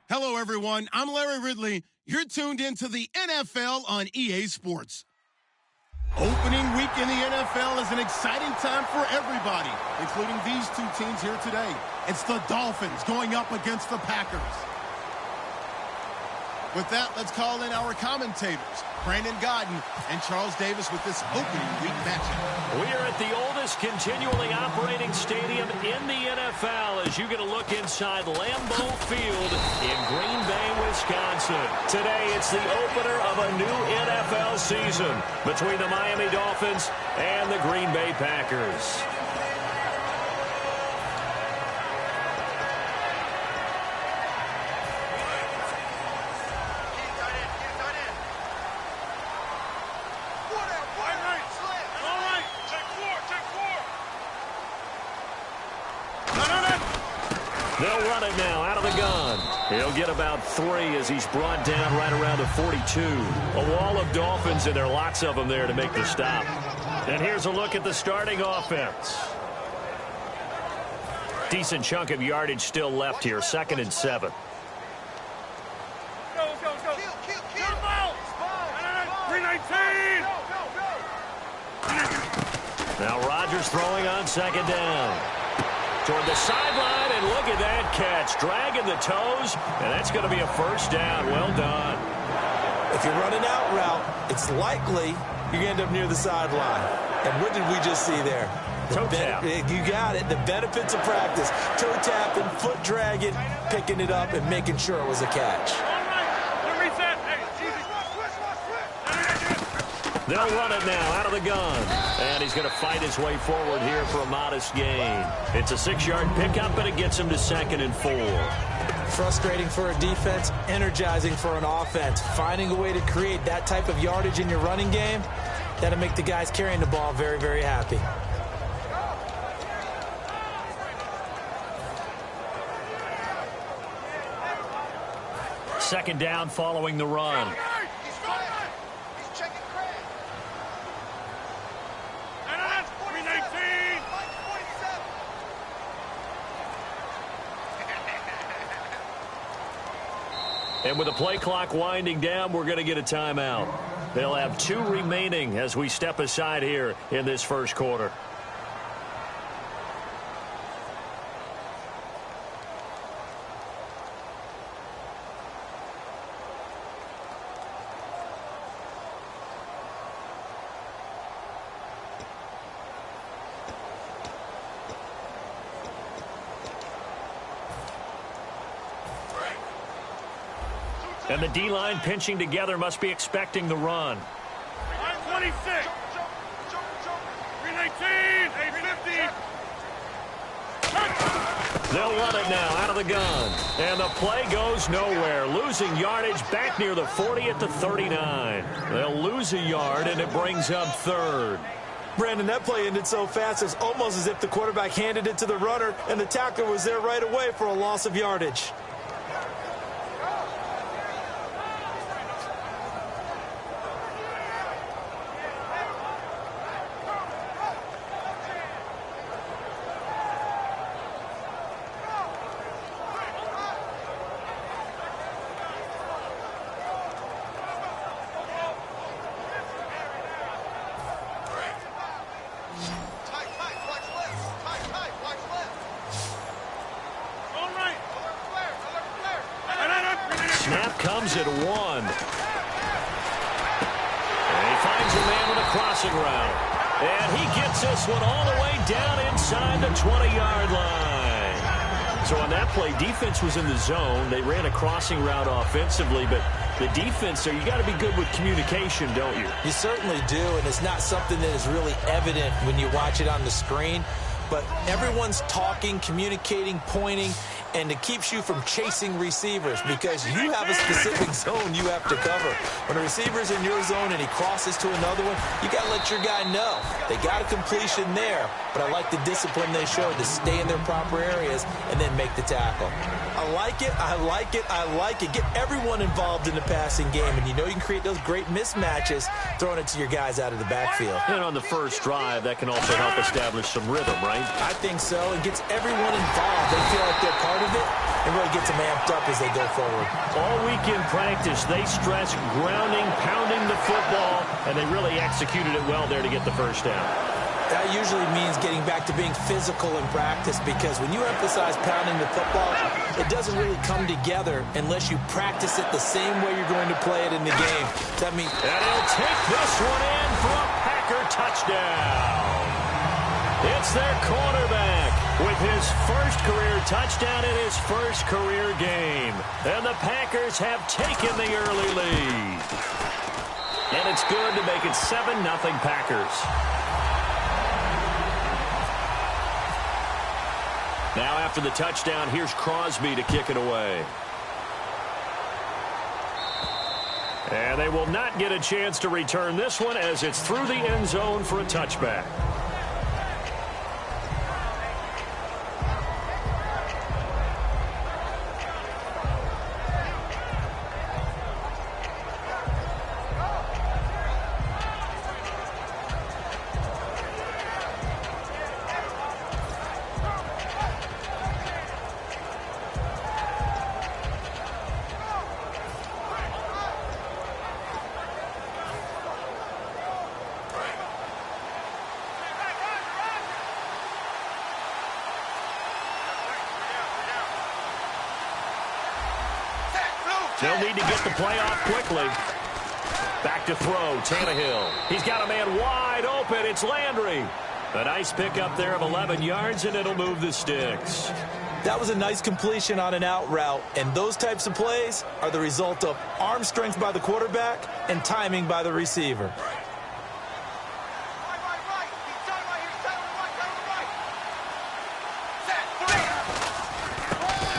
Hello, everyone. I'm Larry Ridley. You're tuned into the NFL on EA Sports. Opening week in the NFL is an exciting time for everybody, including these two teams here today. It's the Dolphins going up against the Packers. With that, let's call in our commentators, Brandon Godden and Charles Davis, with this opening week matchup. We are at the oldest continually operating stadium in the NFL as you get a look inside Lambeau Field in Green Bay, Wisconsin. Today, it's the opener of a new NFL season between the Miami Dolphins and the Green Bay Packers. They'll run it now out of the gun. He'll get about 3 as he's brought down right around the 42. A wall of Dolphins, and there are lots of them there to make the stop. And here's a look at the starting offense. Decent chunk of yardage still left here, 2nd and 7. Go. Kill the ball. 319. Now Rodgers throwing on 2nd down. Toward the sideline, and look at that catch. Dragging the toes, and that's going to be a first down. Well done. If you're running out route, it's likely you're going to end up near the sideline. And what did we just see there? Toe tap. You got it. The benefits of practice. Toe tapping, foot dragging, picking it up, and making sure it was a catch. They'll run it now out of the gun. And he's going to fight his way forward here for a modest gain. It's a 6-yard pickup, and it gets him to 2nd and 4. Frustrating for a defense, energizing for an offense. Finding a way to create that type of yardage in your running game, that'll make the guys carrying the ball very, very happy. Second down following the run. And with the play clock winding down, we're going to get a timeout. They'll have 2 remaining as we step aside here in this first quarter. And the D-line pinching together must be expecting the run. 26. 319. 850. They'll run it now out of the gun. And the play goes nowhere. Losing yardage back near the 40 at the 39. They'll lose a yard, and it brings up 3rd. Brandon, that play ended so fast, it's almost as if the quarterback handed it to the runner, and the tackler was there right away for a loss of yardage. Snap comes at 1. And he finds a man with a crossing route. And he gets this one all the way down inside the 20-yard line. So on that play, defense was in the zone. They ran a crossing route offensively, but the defense there, you got to be good with communication, don't you? You certainly do, and it's not something that is really evident when you watch it on the screen. But everyone's talking, communicating, pointing, and it keeps you from chasing receivers because you have a specific zone you have to cover. When a receiver's in your zone and he crosses to another one, you got to let your guy know. They got a completion there, but I like the discipline they showed to stay in their proper areas and then make the tackle. I like it, I like it, I like it. Get everyone involved in the passing game, and you know you can create those great mismatches throwing it to your guys out of the backfield. And on the first drive, that can also help establish some rhythm, right? I think so. It gets everyone involved. They feel like they're part of it and really gets them amped up as they go forward. All week in practice, they stress grounding, pounding the football, and they really executed it well there to get the first down. That usually means getting back to being physical in practice, because when you emphasize pounding the football, it doesn't really come together unless you practice it the same way you're going to play it in the game. That means... And he'll take this one in for a Packer touchdown. It's their quarterback with his first career touchdown in his first career game. And the Packers have taken the early lead. And it's good to make it 7-0 Packers. Now after the touchdown, here's Crosby to kick it away. And they will not get a chance to return this one as it's through the end zone for a touchback. They'll need to get the play off quickly. Back to throw, Tannehill. He's got a man wide open. It's Landry. A nice pickup there of 11 yards, and it'll move the sticks. That was a nice completion on an out route, and those types of plays are the result of arm strength by the quarterback and timing by the receiver.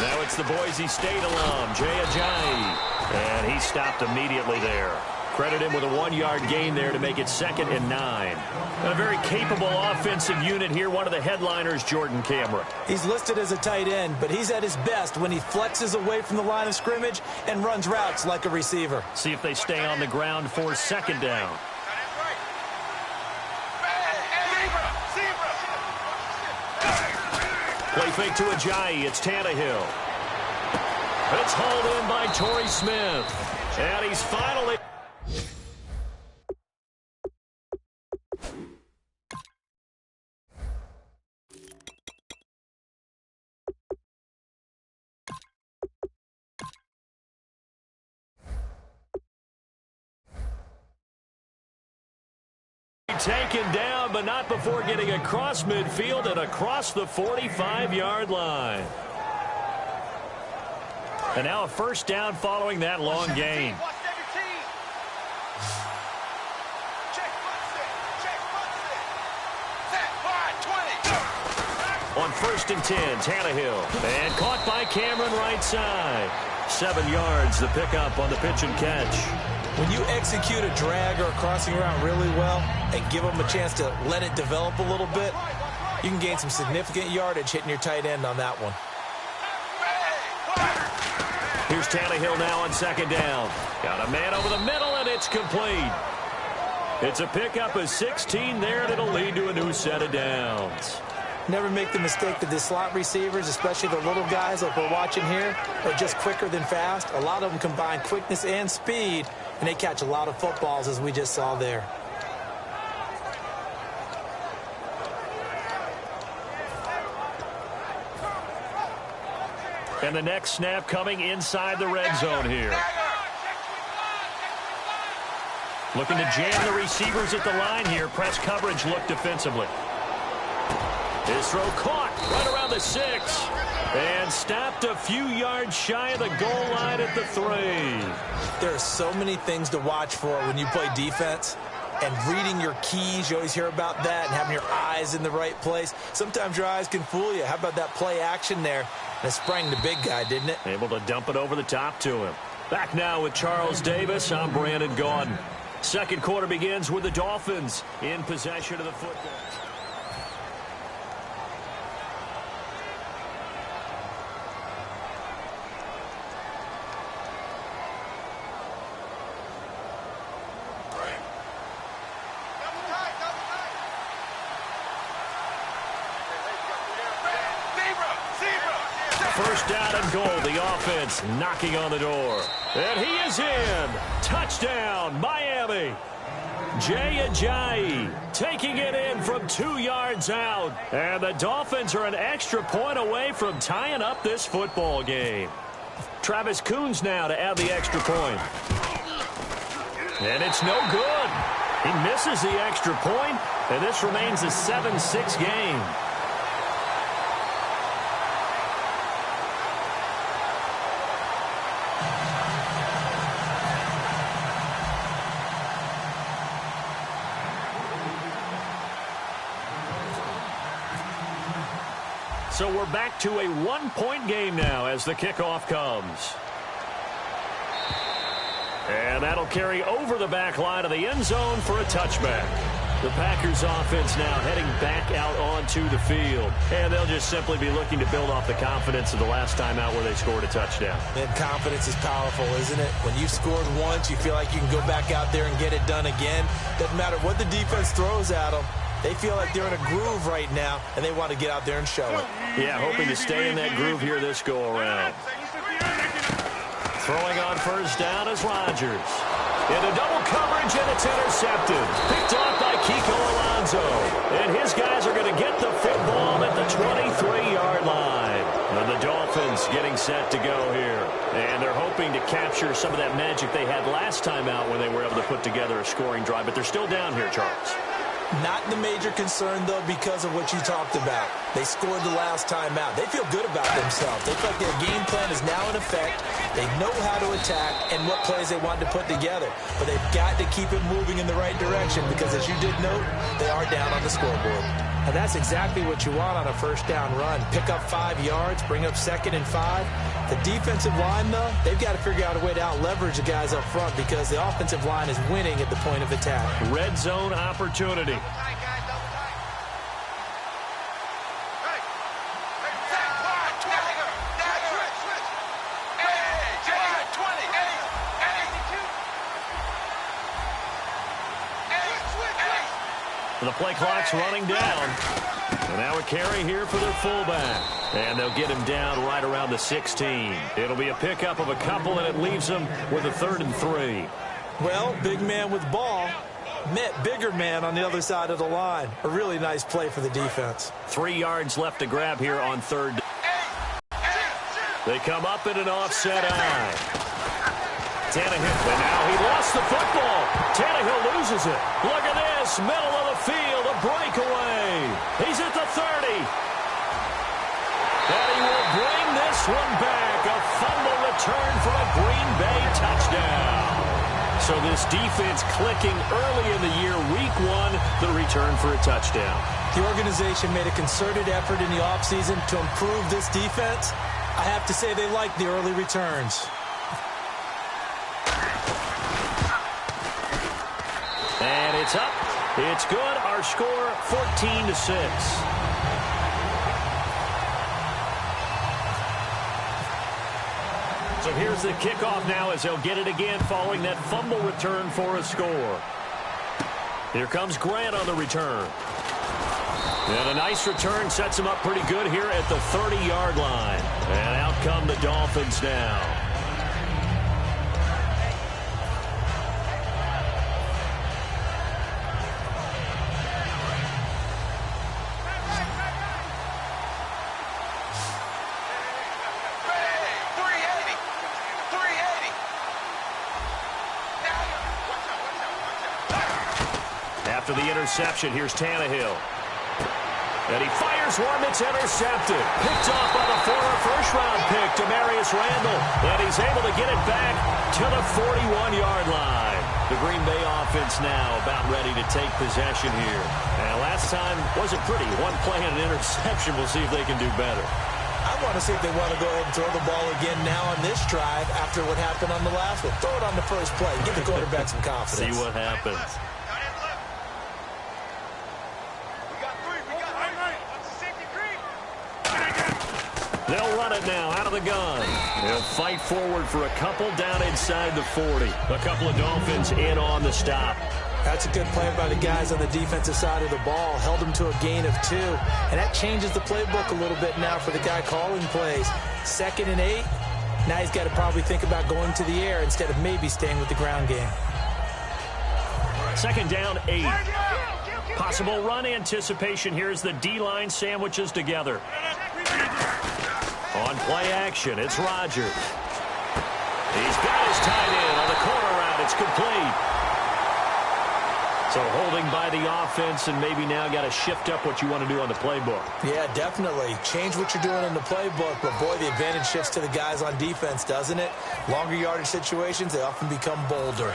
Now it's the Boise State alum, Jay Ajayi. And he stopped immediately there. Credit him with a 1-yard gain there to make it 2nd and 9. And a very capable offensive unit here. One of the headliners, Jordan Cameron. He's listed as a tight end, but he's at his best when he flexes away from the line of scrimmage and runs routes like a receiver. See if they stay on the ground for 2nd down. Play fake to Ajayi. It's Tannehill. It's hauled in by Torrey Smith. And he's finally... taken down, but not before getting across midfield and across the 45-yard line. And now a 1st down following that long gain. On 1st and 10, Tannehill. And caught by Cameron right side. 7 yards, the pickup on the pitch and catch. When you execute a drag or a crossing route really well and give them a chance to let it develop a little bit, you can gain some significant yardage hitting your tight end on that one. Here's Tannehill now on 2nd down. Got a man over the middle, and it's complete. It's a pickup of 16 there, and it'll lead to a new set of downs. Never make the mistake that the slot receivers, especially the little guys like we're watching here, are just quicker than fast. A lot of them combine quickness and speed, and they catch a lot of footballs, as we just saw there. And the next snap coming inside the red zone here. Looking to jam the receivers at the line here. Press coverage look defensively. His throw caught right around the 6. And stopped a few yards shy of the goal line at the 3. There are so many things to watch for when you play defense. And reading your keys, you always hear about that, and having your eyes in the right place. Sometimes your eyes can fool you. How about that play action there? And it sprang the big guy, didn't it? Able to dump it over the top to him. Back now with Charles Davis. I'm Brandon Gaudin. 2nd quarter begins with the Dolphins in possession of the football. first down and goal. The offense knocking on the door. And he is in. Touchdown, Miami. Jay Ajayi taking it in from 2 yards out. And the Dolphins are an extra point away from tying up this football game. Travis Coons now to add the extra point. And it's no good. He misses the extra point, and this remains a 7-6 game. So we're back to a one-point game now as the kickoff comes. And that'll carry over the back line of the end zone for a touchback. The Packers offense now heading back out onto the field. And they'll just simply be looking to build off the confidence of the last time out where they scored a touchdown. And confidence is powerful, isn't it? When you've scored once, you feel like you can go back out there and get it done again. Doesn't matter what the defense throws at them. They feel like they're in a groove right now, and they want to get out there and show it. Yeah, hoping to stay in that groove here this go-around. Throwing on first down is Rodgers. Into double coverage, and it's intercepted. Picked off by Kiko Alonso. And his guys are going to get the football at the 23-yard line. And the Dolphins getting set to go here. And they're hoping to capture some of that magic they had last time out when they were able to put together a scoring drive. But they're still down here, Charles. Not the major concern, though, because of what you talked about. They scored the last time out. They feel good about themselves. They feel like their game plan is now in effect. They know how to attack and what plays they want to put together. But they've got to keep it moving in the right direction because, as you did note, they are down on the scoreboard. And that's exactly what you want on a first down run. Pick up 5 yards, bring up 2nd and 5. The defensive line, though, they've got to figure out a way to out-leverage the guys up front because the offensive line is winning at the point of attack. Red zone opportunity. The play clock's running down. And now a carry here for their fullback. And they'll get him down right around the 16. It'll be a pickup of a couple, and it leaves them with a 3rd and 3. Well, big man with ball met bigger man on the other side of the line. A really nice play for the defense. 3 yards left to grab here on 3rd. They come up in an offset eye. Tannehill, and now he lost the football. Tannehill loses it. Look at this, middle of the field, a breakaway. He's at the 30. And he will bring this one back. A fumble return for a Green Bay touchdown. So this defense clicking early in the year, week 1, the return for a touchdown. The organization made a concerted effort in the offseason to improve this defense. I have to say they like the early returns. And it's up. It's good. Our score, 14-6. So here's the kickoff now as they'll get it again following that fumble return for a score. Here comes Grant on the return. And a nice return sets him up pretty good here at the 30-yard line. And out come the Dolphins now. After the interception, here's Tannehill. And he fires one that's intercepted. Picked off by the former first-round pick, Demarius Randall. And he's able to get it back to the 41-yard line. The Green Bay offense now about ready to take possession here. And last time wasn't pretty. One play and an interception. We'll see if they can do better. I want to see if they want to go ahead and throw the ball again now on this drive after what happened on the last one. Throw it on the first play. Give the quarterback some confidence. See what happens. They'll run it now out of the gun. They'll fight forward for a couple down inside the 40. A couple of Dolphins in on the stop. That's a good play by the guys on the defensive side of the ball. Held them to a gain of 2. And that changes the playbook a little bit now for the guy calling plays. 2nd and 8. Now he's got to probably think about going to the air instead of maybe staying with the ground game. 2nd down, 8. Possible run anticipation. Here's the D-line sandwiches together. On play action, it's Rodgers. He's got his tight end on the corner route. It's complete. So holding by the offense, and maybe now got to shift up what you want to do on the playbook. Yeah, definitely. Change what you're doing in the playbook, but boy, the advantage shifts to the guys on defense, doesn't it? Longer yardage situations, they often become bolder.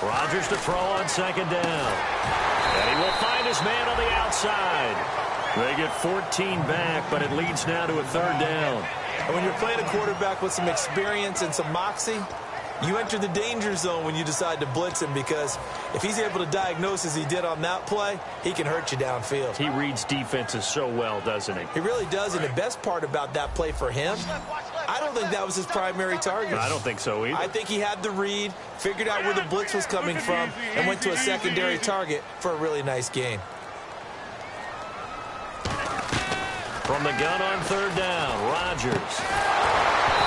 Rodgers to throw on 2nd down. And he will find his man on the outside. They get 14 back, but it leads now to a 3rd down. And when you're playing a quarterback with some experience and some moxie, you enter the danger zone when you decide to blitz him, because if he's able to diagnose as he did on that play, he can hurt you downfield. He reads defenses so well, doesn't he? He really does, and the best part about that play for him, I don't think that was his primary target. I don't think so either. I think he had the read, figured out where the blitz was coming from, and went to a secondary target for a really nice gain. From the gun on 3rd down, Rodgers.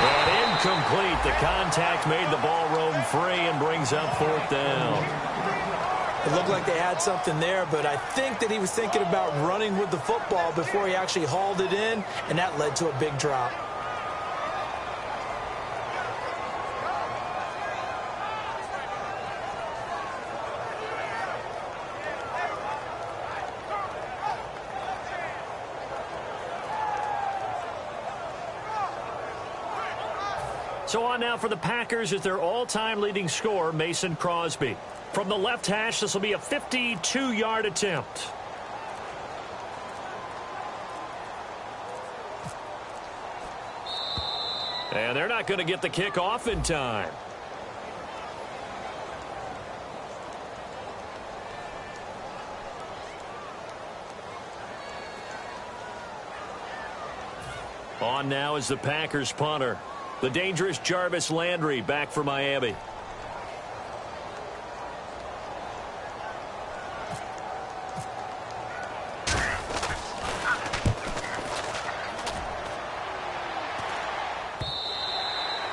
And incomplete. The contact made the ball roam free and brings up 4th down. It looked like they had something there, but I think that he was thinking about running with the football before he actually hauled it in, and that led to a big drop. So on now for the Packers is their all-time leading scorer, Mason Crosby. From the left hash, this will be a 52-yard attempt. And they're not going to get the kick off in time. On now is the Packers punter. The dangerous Jarvis Landry back for Miami.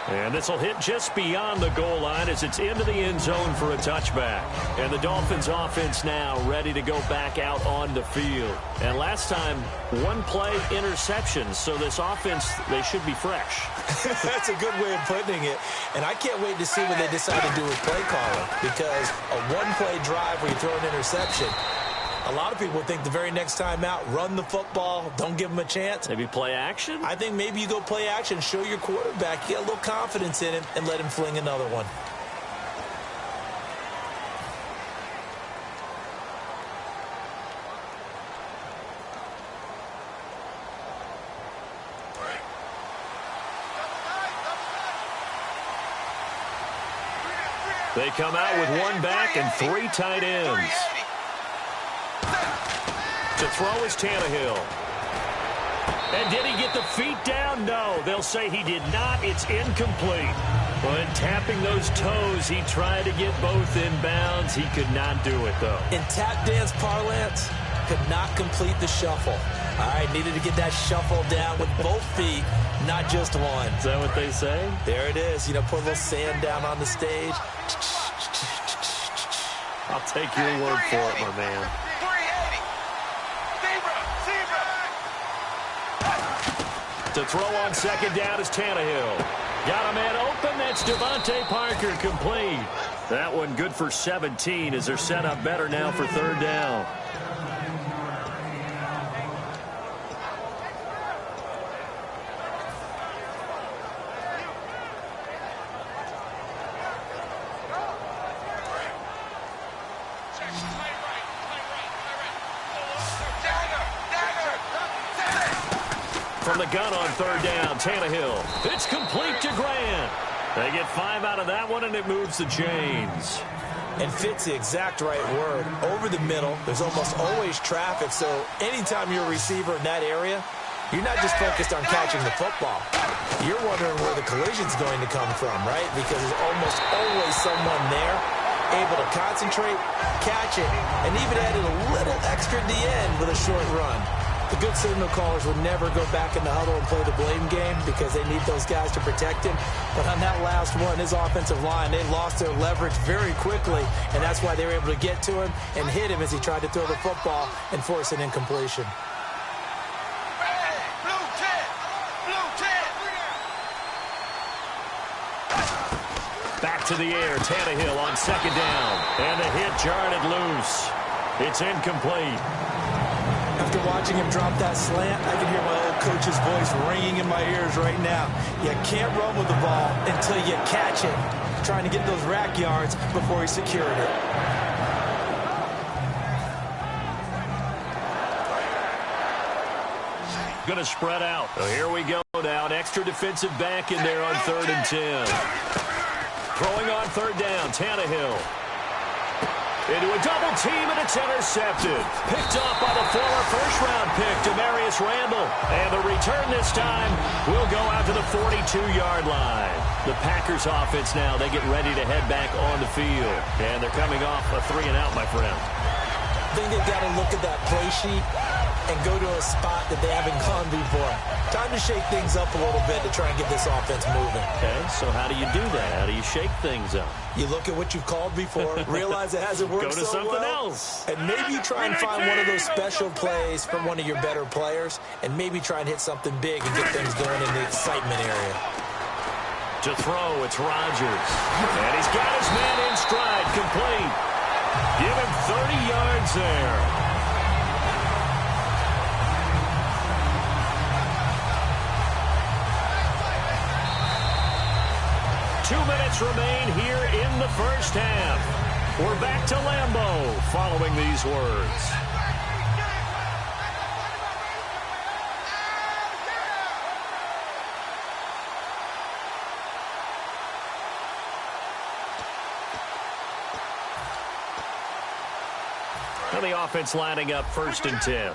And this will hit just beyond the goal line as it's into the end zone for a touchback. And the Dolphins offense now ready to go back out on the field. And last time, 1 play interception. So this offense, they should be fresh. That's a good way of putting it. And I can't wait to see what they decide to do with play calling, because a 1-play drive where you throw an interception, a lot of people think the very next time out, run the football, don't give them a chance. Maybe play action? I think maybe you go play action, show your quarterback, get a little confidence in him, and let him fling another one. They come out with 1 back and 3 tight ends. To throw is Tannehill. And did he get the feet down? No, they'll say he did not. It's incomplete. When tapping those toes, he tried to get both in bounds. He could not do it, though. In tap dance parlance, could not complete the shuffle. All right, needed to get that shuffle down with both feet, not just one. Is that what they say? There it is. You know, put a little sand down on the stage. I'll take your word for it, my man. To throw on 2nd down is Tannehill. Got a man open. That's Devontae Parker, complete. That one good for 17 as they're set up better now for 3rd down. From the gun on 3rd down, Tannehill. It's complete to Grant. They get 5 out of that one, and it moves the chains. And fits the exact right word. Over the middle, there's almost always traffic, so anytime you're a receiver in that area, you're not just focused on catching the football. You're wondering where the collision's going to come from, right? Because there's almost always someone there able to concentrate, catch it, and even added a little extra at the end with a short run. The good signal callers would never go back in the huddle and play the blame game because they need those guys to protect him. But on that last one, his offensive line, they lost their leverage very quickly, and that's why they were able to get to him and hit him as he tried to throw the football and force an incompletion. Back to the air, Tannehill on second down. And the hit jarred it loose. It's incomplete. After watching him drop that slant, I can hear my old coach's voice ringing in my ears right now. You can't run with the ball until you catch it. Trying to get those rack yards before he secured it. Going to spread out. So here we go now. An extra defensive back in there on 3rd and 10. Throwing on 3rd down, Tannehill. Into a double team, and it's intercepted. Picked off by the former first-round pick, Demarius Randall. And the return this time will go out to the 42-yard line. The Packers offense now, they get ready to head back on the field. And they're coming off a 3-and-out, my friend. I think they've got to look at that play sheet and go to a spot that they haven't gone before. Time to shake things up a little bit to try and get this offense moving. Okay, so how do you do that? How do you shake things up? You look at what you've called before, realize it hasn't worked Go to so something well, else. and maybe try and find one of those special plays from one of your better players, and maybe try and hit something big and get things going in the excitement area. To throw, it's Rodgers. And he's got his man in stride, complete. Give him 30 yards there. Remain here in the first half. We're back to Lambeau following these words. And the offense lining up 1st and 10.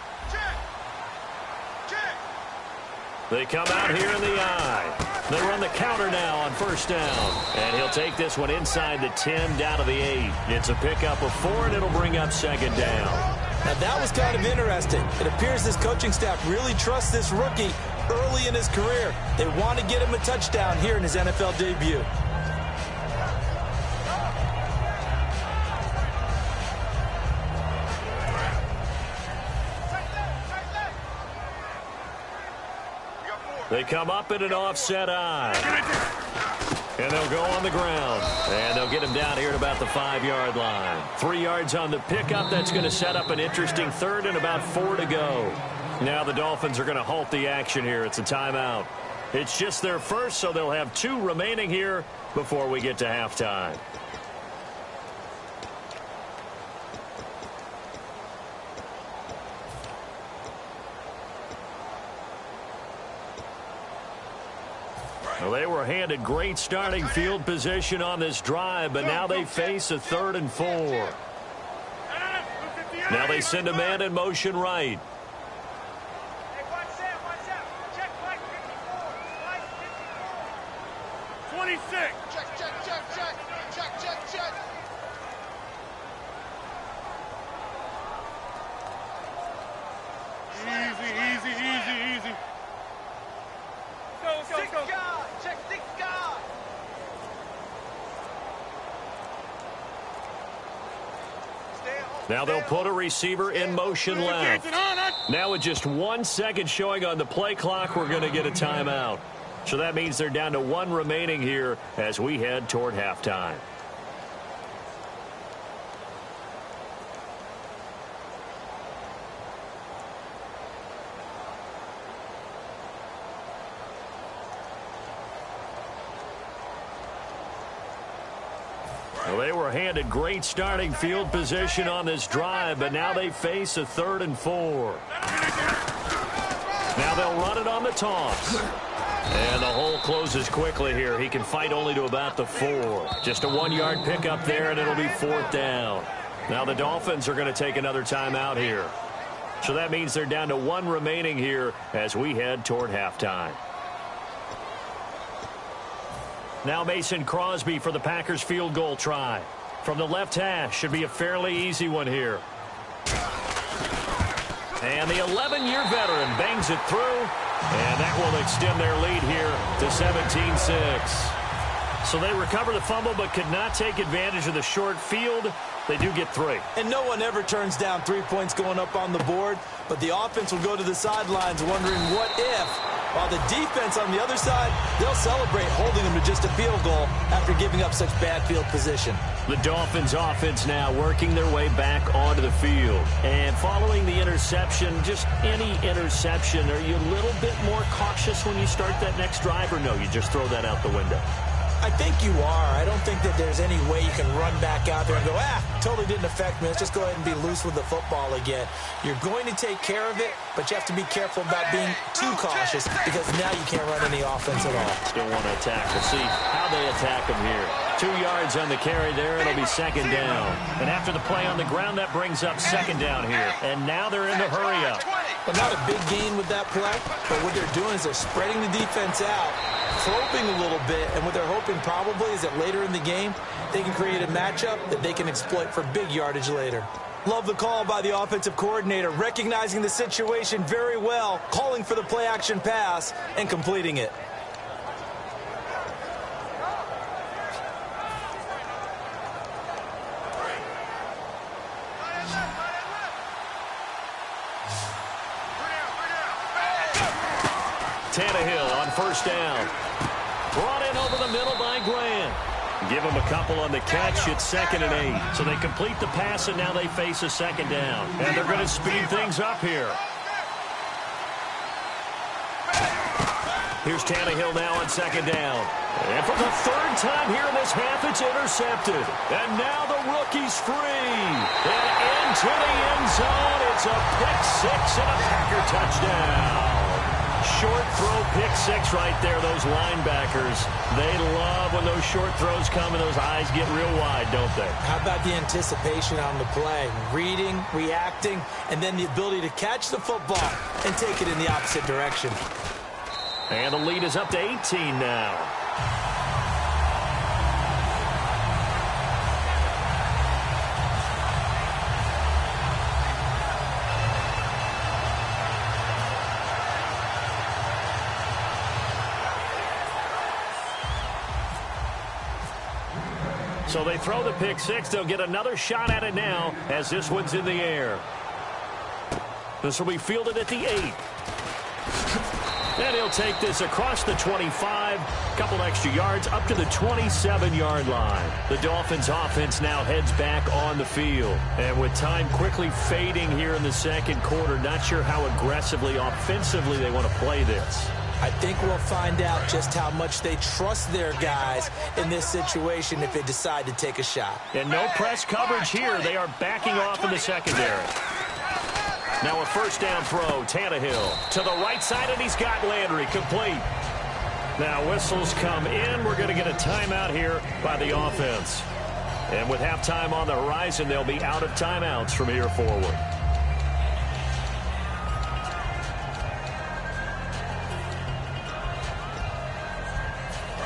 They come out here in the eye. They run the counter now on 1st down. And he'll take this one inside the 10 down to the 8. It's a pickup of 4, and it'll bring up 2nd down. Now, that was kind of interesting. It appears this coaching staff really trusts this rookie early in his career. They want to get him a touchdown here in his NFL debut. They come up in an offset eye. And they'll go on the ground. And they'll get him down here at about the 5-yard line. 3 yards on the pickup. That's going to set up an interesting 3rd and about 4 to go. Now the Dolphins are going to halt the action here. It's a timeout. It's just their first, so they'll have 2 remaining here before we get to halftime. Well, they were handed great starting field position on this drive, but now they face a 3rd and 4. Now they send a man in motion right. Hey, watch out. Check flight 54. Flight 54. 26. Check. Easy. Go. Check 6 guard. Now they'll put a receiver in motion left. Now with just 1 second showing on the play clock, we're going to get a timeout. So that means they're down to 1 remaining here as we head toward halftime. Well, they were handed great starting field position on this drive, but now they face a 3rd and 4. Now they'll run it on the toss. And the hole closes quickly here. He can fight only to about the 4. Just a 1-yard pickup there, and it'll be 4th down. Now the Dolphins are going to take another timeout here. So that means they're down to 1 remaining here as we head toward halftime. Now Mason Crosby for the Packers field goal try. From the left hash, should be a fairly easy one here. And the 11-year veteran bangs it through, and that will extend their lead here to 17-6. So they recover the fumble but could not take advantage of the short field. They do get 3. And no one ever turns down 3 points going up on the board, but the offense will go to the sidelines wondering what if, while the defense on the other side, they'll celebrate holding them to just a field goal after giving up such bad field position. The Dolphins offense now working their way back onto the field. And following the interception, just any interception, are you a little bit more cautious when you start that next drive, or no, you just throw that out the window? I think you are. I don't think that there's any way you can run back out there and go, totally didn't affect me. Let's just go ahead and be loose with the football again. You're going to take care of it, but you have to be careful about being too cautious because now you can't run any offense at all. Still want to attack. We'll see how they attack them here. 2 yards on the carry there. It'll be 2nd down. And after the play on the ground, that brings up 2nd down here. And now they're in the hurry up. Well, not a big gain with that play, but what they're doing is they're spreading the defense out, probing a little bit, and what they're hoping probably is that later in the game, they can create a matchup that they can exploit for big yardage later. Love the call by the offensive coordinator, recognizing the situation very well, calling for the play-action pass, and completing it. Tannehill on 1st down. Brought in over the middle by Grant. Give him a couple on the catch. It's 2nd and 8. So they complete the pass, and now they face a 2nd down. And they're going to speed things up here. Here's Tannehill now on 2nd down. And for the 3rd time here in this half, it's intercepted. And now the rookie's free. And into the end zone. It's a pick 6 and a Packer touchdown. Short throw, pick 6 right there. Those linebackers, they love when those short throws come and those eyes get real wide, don't they? How about the anticipation on the play? Reading, reacting, and then the ability to catch the football and take it in the opposite direction. And the lead is up to 18 now. So they throw the pick 6. They'll get another shot at it now as this one's in the air. This will be fielded at the 8. And he'll take this across the 25. Couple extra yards up to the 27-yard line. The Dolphins offense now heads back on the field. And with time quickly fading here in the 2nd quarter, not sure how aggressively, offensively they want to play this. I think we'll find out just how much they trust their guys in this situation if they decide to take a shot. And no press coverage here. They are backing off in the secondary. Now a 1st down throw. Tannehill to the right side, and he's got Landry complete. Now whistles come in. We're going to get a timeout here by the offense. And with halftime on the horizon, they'll be out of timeouts from here forward.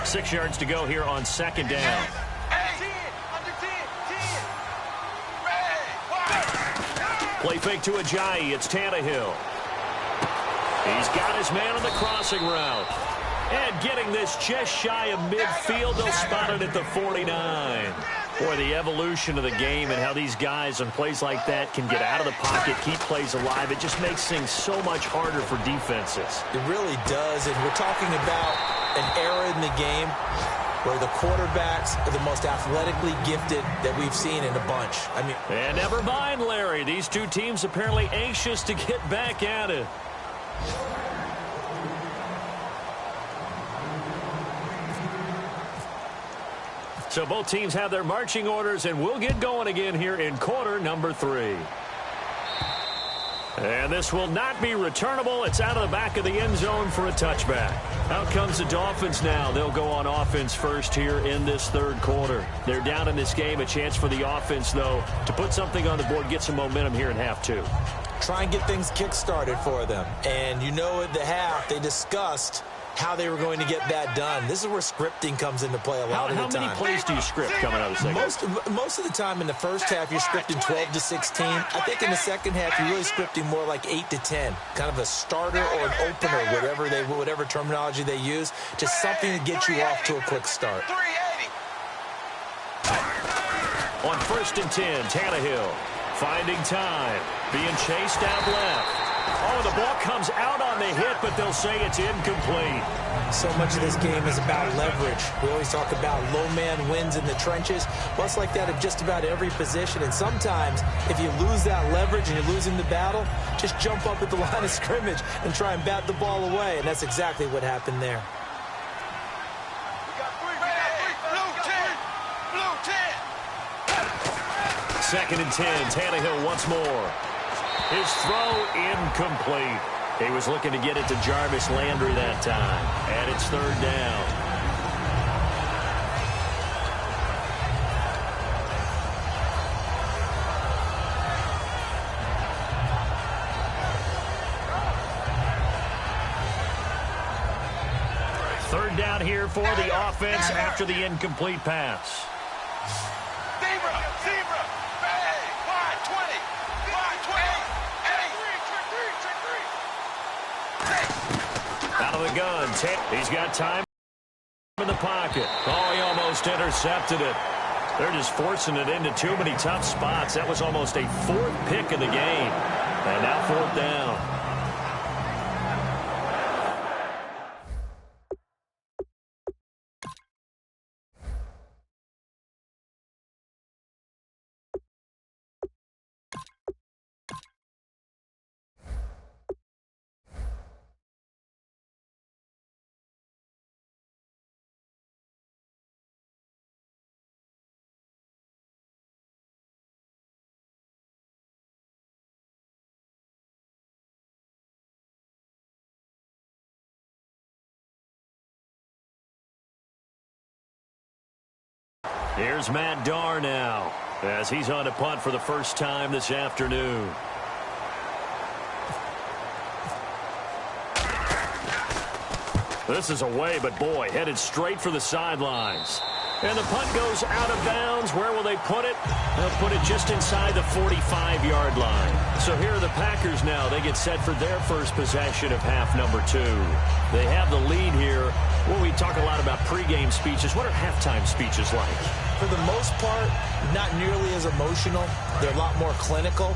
Six yards to go here on 2nd down. Play fake to Ajayi. It's Tannehill. He's got his man on the crossing route. And getting this just shy of midfield. They'll spot it at the 49. Boy, the evolution of the game and how these guys on plays like that can get out of the pocket, keep plays alive. It just makes things so much harder for defenses. It really does. And we're talking about an era in the game where the quarterbacks are the most athletically gifted that we've seen in a bunch. And never mind, Larry. These two teams apparently anxious to get back at it. So both teams have their marching orders, and we'll get going again here in quarter number 3. And this will not be returnable. It's out of the back of the end zone for a touchback. Out comes the Dolphins now. They'll go on offense first here in this third quarter. They're down in this game. A chance for the offense, though, to put something on the board, get some momentum here in half two. Try and get things kick-started for them. And you know at the half, they discussed how they were going to get that done. This is where scripting comes into play a lot of the time. How many plays do you script coming out of the second? Most of the time in the first half, you're scripting 12 to 16. I think in the second half, you're really scripting more like 8 to 10. Kind of a starter or an opener, whatever terminology they use. Just something to get you off to a quick start. On 1st and 10, Tannehill finding time, being chased out left. Oh, the ball comes out on the hit, but they'll say it's incomplete. So much of this game is about leverage. We always talk about low man wins in the trenches. Well, it's like that at just about every position. And sometimes, if you lose that leverage and you're losing the battle, just jump up at the line of scrimmage and try and bat the ball away. And that's exactly what happened there. Second and 10, Tannehill once more. His throw incomplete. He was looking to get it to Jarvis Landry that time. And it's third down. Third down here for the offense after the incomplete pass. Out of the gun. He's got time in the pocket. Oh, he almost intercepted it. They're just forcing it into too many tough spots. That was almost a fourth pick of the game. And now fourth down. Here's Matt Darr now as he's on a punt for the first time this afternoon. This is away, but boy, headed straight for the sidelines. And the punt goes out of bounds. Where will they put it? They'll put it just inside the 45-yard line. So here are the Packers now. They get set for their first possession of half number 2. They have the lead here. Well, we talk a lot about pregame speeches. What are halftime speeches like? For the most part, not nearly as emotional. They're a lot more clinical.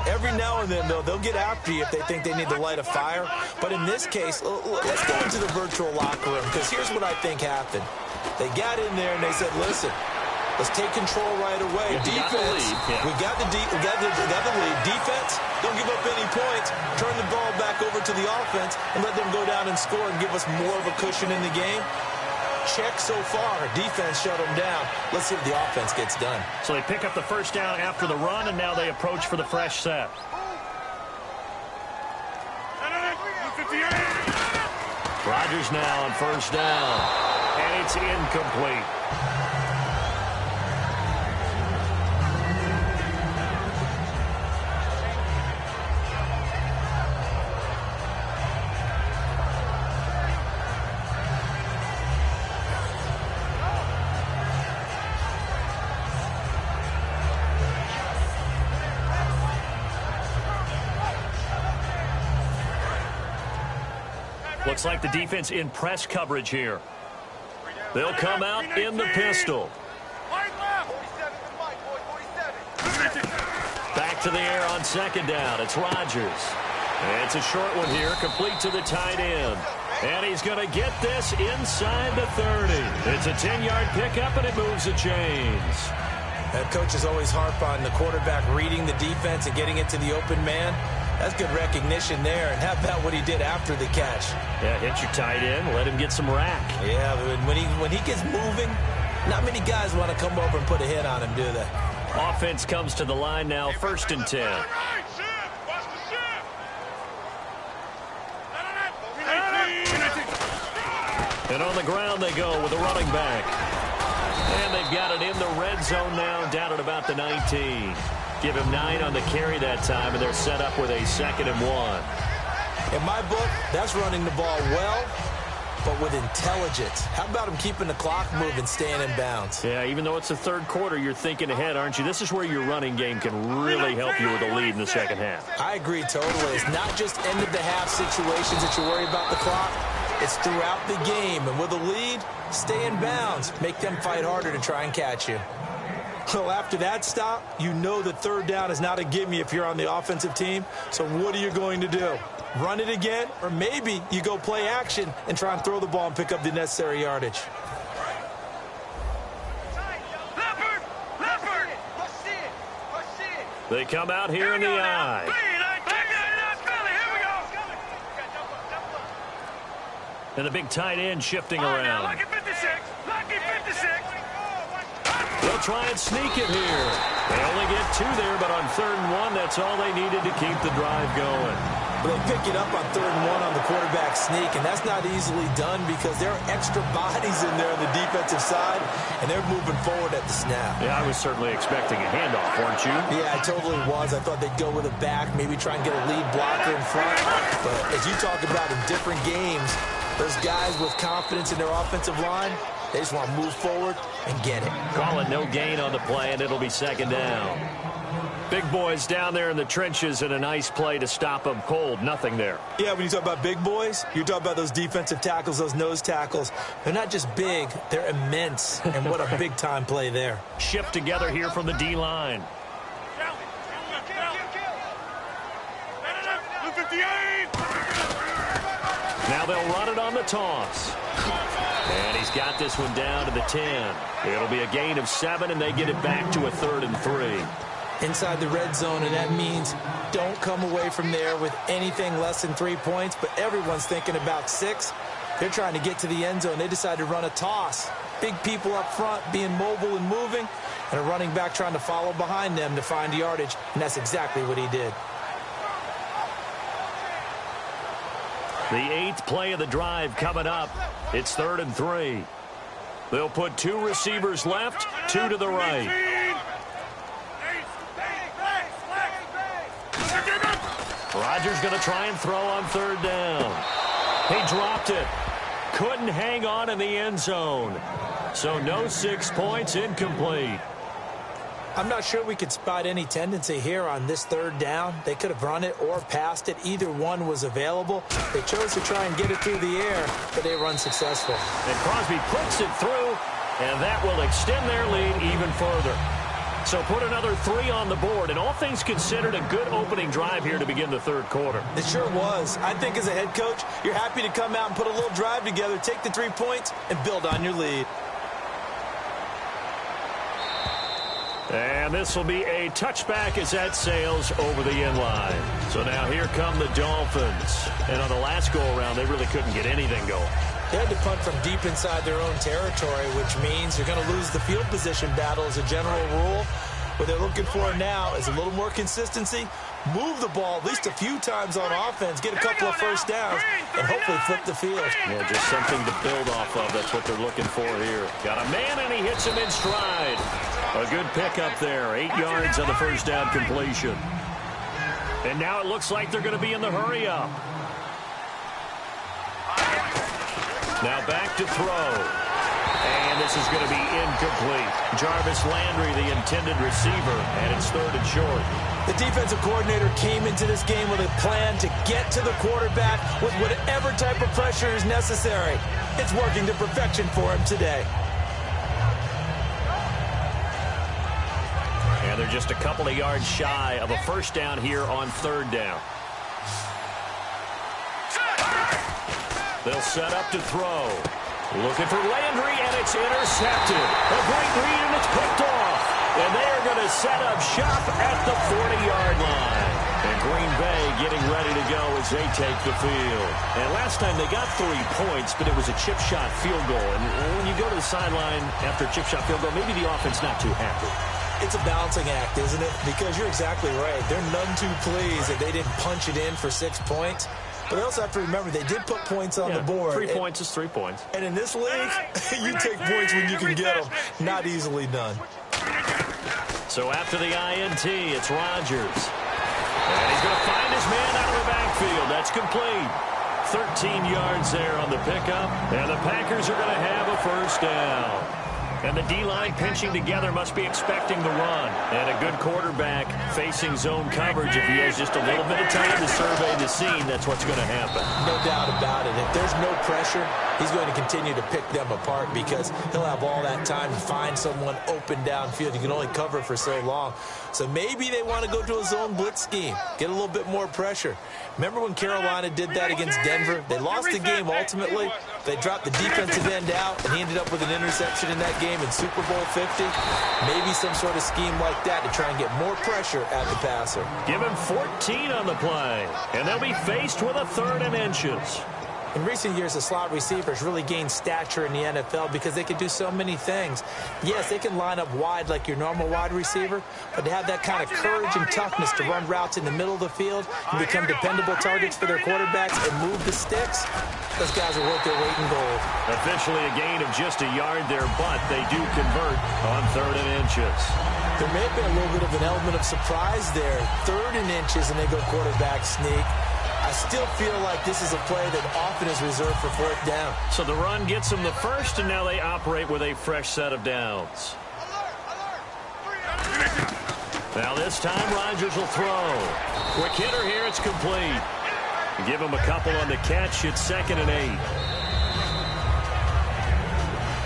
Every now and then, though, they'll get after you if they think they need to light a fire. But in this case, let's go into the virtual locker room, because here's what I think happened. They got in there and they said, listen, let's take control right away. Defense, we got the lead. Defense, don't give up any points. Turn the ball back over to the offense and let them go down and score and give us more of a cushion in the game. Check so far. Defense shut them down. Let's see if the offense gets done. So they pick up the first down after the run, and now they approach for the fresh set. Rodgers now on first down, and it's incomplete. Looks like the defense in press coverage here. They'll come out in the pistol. Back to the air on second down. It's Rodgers. It's a short one here, complete to the tight end. And he's going to get this inside the 30. It's a 10-yard pickup, and it moves the chains. That coaches always harp on the quarterback reading the defense and getting it to the open man. That's good recognition there. And how about what he did after the catch? Yeah, hit your tight end, let him get some rack. Yeah, but when he gets moving, not many guys want to come over and put a hit on him, do they? Offense comes to the line now, 1st and 10. And on the ground they go with a running back. And they've got it in the red zone now, down at about the 19. Give him 9 on the carry that time, and they're set up with a 2nd and 1. In my book, that's running the ball well, but with intelligence. How about him keeping the clock moving, staying in bounds? Yeah, even though it's the third quarter, you're thinking ahead, aren't you? This is where your running game can really help you with a lead in the second half. I agree totally. It's not just end-of-the-half situations that you're worried about the clock. It's throughout the game. And with a lead, stay in bounds. Make them fight harder to try and catch you. Well, after that stop, you know that third down is not a gimme if you're on the offensive team. So what are you going to do? Run it again? Or maybe you go play action and try and throw the ball and pick up the necessary yardage. They come out here in the eye. And the big tight end shifting around. Lucky 56. Lucky 56. They'll try and sneak it here. They only get 2 there, but on 3rd and 1, that's all they needed to keep the drive going. But they pick it up on 3rd and 1 on the quarterback sneak, and that's not easily done because there are extra bodies in there on the defensive side, and they're moving forward at the snap. Yeah, I was certainly expecting a handoff, weren't you? Yeah, I totally was. I thought they'd go with a back, maybe try and get a lead blocker in front. But as you talk about in different games, those guys with confidence in their offensive line, they just want to move forward and get it. Call it no gain on the play, and it'll be 2nd down. Big boys down there in the trenches, and a nice play to stop them cold. Nothing there. Yeah, when you talk about big boys, you're talking about those defensive tackles, those nose tackles. They're not just big, they're immense. And what a big-time play there. Shift together here from the D-line. Now they'll run it on the toss. And he's got this one down to the 10. It'll be a gain of 7, and they get it back to a 3rd and 3. Inside the red zone, and that means don't come away from there with anything less than 3 points, but everyone's thinking about 6. They're trying to get to the end zone. They decide to run a toss. Big people up front being mobile and moving, and a running back trying to follow behind them to find yardage, and that's exactly what he did. The 8th play of the drive coming up. It's 3rd and 3. They'll put 2 receivers left, 2 to the right. Rodgers going to try and throw on 3rd down. He dropped it. Couldn't hang on in the end zone. So no 6 points, incomplete. I'm not sure we could spot any tendency here on this 3rd down. They could have run it or passed it. Either one was available. They chose to try and get it through the air, but they were unsuccessful. And Crosby puts it through, and that will extend their lead even further. So put another 3 on the board, and all things considered, a good opening drive here to begin the 3rd quarter. It sure was. I think as a head coach, you're happy to come out and put a little drive together, take the 3 points, and build on your lead. And this will be a touchback as that sails over the end line. So now here come the Dolphins. And on the last go-around, they really couldn't get anything going. They had to punt from deep inside their own territory, which means you're going to lose the field position battle as a general rule. What they're looking for now is a little more consistency, move the ball at least a few times on offense, get a couple of first downs, and hopefully flip the field. Yeah, just something to build off of. That's what they're looking for here. Got a man, and he hits him in stride. A good pickup there. 8 yards on the first down completion. And now it looks like they're going to be in the hurry-up. Now back to throw. And this is going to be incomplete. Jarvis Landry, the intended receiver, and it's 3rd and short. The defensive coordinator came into this game with a plan to get to the quarterback with whatever type of pressure is necessary. It's working to perfection for him today. And they're just a couple of yards shy of a first down here on 3rd down. They'll set up to throw. Looking for Landry, and it's intercepted. A great read, and it's picked off. And they are going to set up shop at the 40-yard line. And Green Bay getting ready to go as they take the field. And last time they got 3 points, but it was a chip shot field goal. And when you go to the sideline after a chip shot field goal, maybe the offense not too happy. It's a balancing act, isn't it? Because you're exactly right. They're none too pleased that they didn't punch it in for 6 points. But they also have to remember they did put points on the board. 3 points is 3 points. And in this league, you take points when you can get them. Not easily done. So after the INT, it's Rodgers. And he's going to find his man out of the backfield. That's complete. 13 yards there on the pickup. And the Packers are going to have a first down. And the D-line pinching together must be expecting the run. And a good quarterback facing zone coverage. If he has just a little bit of time to survey the scene, that's what's going to happen. No doubt about it. If there's no pressure, he's going to continue to pick them apart because he'll have all that time to find someone open downfield. You can only cover for so long. So maybe they want to go to a zone blitz scheme, get a little bit more pressure. Remember when Carolina did that against Denver? They lost the game ultimately. They dropped the defensive end out, and he ended up with an interception in that game in Super Bowl 50. Maybe some sort of scheme like that to try and get more pressure at the passer. Give him 14 on the play, and they'll be faced with a 3rd and inches. In recent years, the slot receivers really gained stature in the NFL because they can do so many things. Yes, they can line up wide like your normal wide receiver, but to have that kind of courage and toughness to run routes in the middle of the field and become dependable targets for their quarterbacks and move the sticks, those guys are worth their weight in gold. Officially a gain of just a yard there, but they do convert on 3rd and inches. There may have been a little bit of an element of surprise there. 3rd and inches, and they go quarterback sneak. I still feel like this is a play that often is reserved for 4th down. So the run gets them the first, and now they operate with a fresh set of downs. Now this time, Rodgers will throw. Quick hitter here, it's complete. Give him a couple on the catch, it's 2nd and 8.